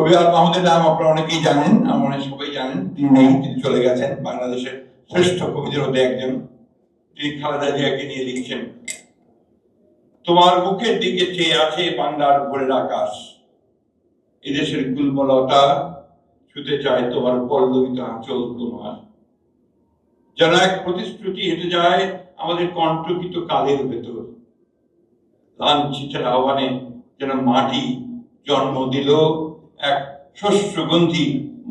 কবি আল মাহমুদের নাম আপনারা অনেকেই জানেন, আমরা সবাই জানেন। তিনি নেই, তিনি চলে গেছেন। বাংলাদেশের শ্রেষ্ঠ কবিদের মধ্যে একজন। তিনি খালেদা জিয়াকে নিয়ে লিখছেন, তোমার মুখের দিকে চেয়ে আছে বাংলার ভোরের আকাশ, এদেশের গুলমলতা ছুতে চায় তোমার পল্লবিত আঁচল তোমার। যেন এক প্রতিশ্রুতি হেঁটে যায় আমাদের কণ্ঠকিত কালের ভেতর। লাঞ্ছিতের আহ্বানে যেন মাটি জন্ম দিল এক শস্যগন্ধি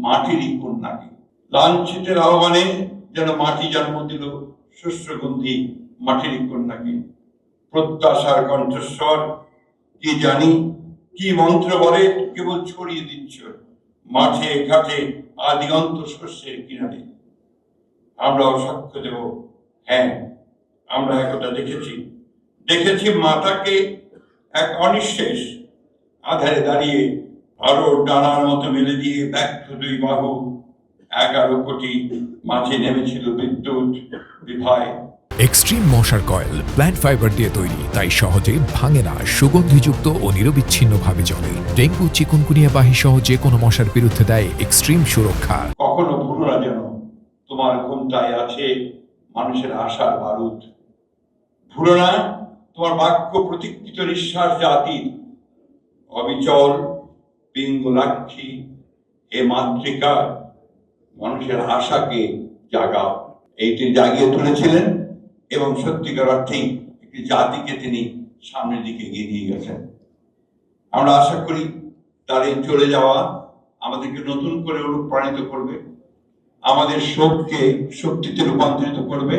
মাটিরই কন্যাকে। লাঞ্ছিতের আহ্বানে যেন মাটি জন্ম দিল শস্যগন্ধি মাটিরই কন্যাকে। প্রত্যাশার কণ্ঠস্বর কি জানি, কি মন্ত্র বলে কেবল ছড়িয়ে দিচ্ছ মাঠে ঘাটে আদিগন্ত শস্যের কিনারে। আমরাও সাক্ষ্য দেব, হ্যাঁ আমরা একথা দেখেছি মাতাকে এক অনিঃশেষ আধারে দাঁড়িয়ে আরো ডানার মতো মেলে দিয়ে ব্যর্থ দুই বাহু 11 কোটি মাঝে নেমেছিল বিদ্যুৎ বিভায়। এক্সট্রিম মশার কয়েল প্ল্যান্ট ফাইবার দিয়ে তৈরি, তাই সহজে ভাঙে না, সুগন্ধিযুক্ত ও নিরবিচ্ছিন্নভাবে জ্বলে। ডেঙ্গু, চিকুনগুনিয়া বাহি সহ যে কোনো মশার বিরুদ্ধে দেয় এক্সট্রিম সুরক্ষা। কখনো ভুলো না যেন তোমার ঘুমটায় আছে মানুষের আশার বারুদ। ভুলো না তোমার বাক্য প্রতীক্ষিত নিঃশ্বাস জাতির। অবিচল পিঙ্গলাক্ষী হে মাতৃকা, মানুষের আশাকে জাগাও। এইটি জাগিয়ে তুলেছিলেন এবং সত্যিকার অর্থেই একটি জাতিকে তিনি সামনের দিকে এগিয়ে নিয়ে গেছেন। আমরা আশা করি তার এই চলে যাওয়া আমাদেরকে নতুন করে অনুপ্রাণিত করবে, আমাদের শোককে শক্তিতে রূপান্তরিত করবে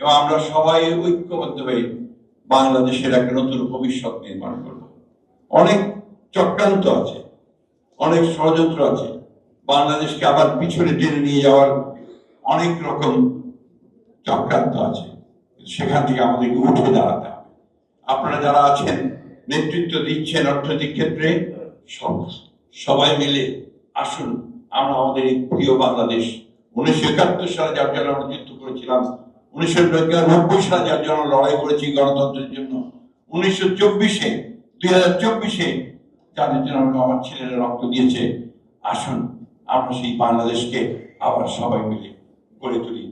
এবং আমরা সবাই ঐক্যবদ্ধ হয়ে বাংলাদেশের একটা নতুন ভবিষ্যৎ নির্মাণ করব। অনেক চক্রান্ত আছে, অনেক ষড়যন্ত্র আছে, বাংলাদেশকে আবার পিছনে টেনে নিয়ে যাওয়ার অনেক রকম চক্রান্ত আছে। সেখান থেকে আমাদেরকে উঠে দাঁড়াতে হবে। আপনারা যারা আছেন, নেতৃত্ব দিচ্ছেন অর্থনৈতিক ক্ষেত্রে, সবাই মিলে আসুন আমরা আমাদের এই প্রিয় বাংলাদেশ, 1971 সালে যার জন্য আমরা যুদ্ধ করেছিলাম, 1990 সালে যার জন্য লড়াই করেছি গণতন্ত্রের জন্য, 2024-এ যাদের জন্য আমার ছেলেরা রক্ত দিয়েছে, আসুন আমরা সেই বাংলাদেশকে আবার সবাই মিলে গড়ে তুলি।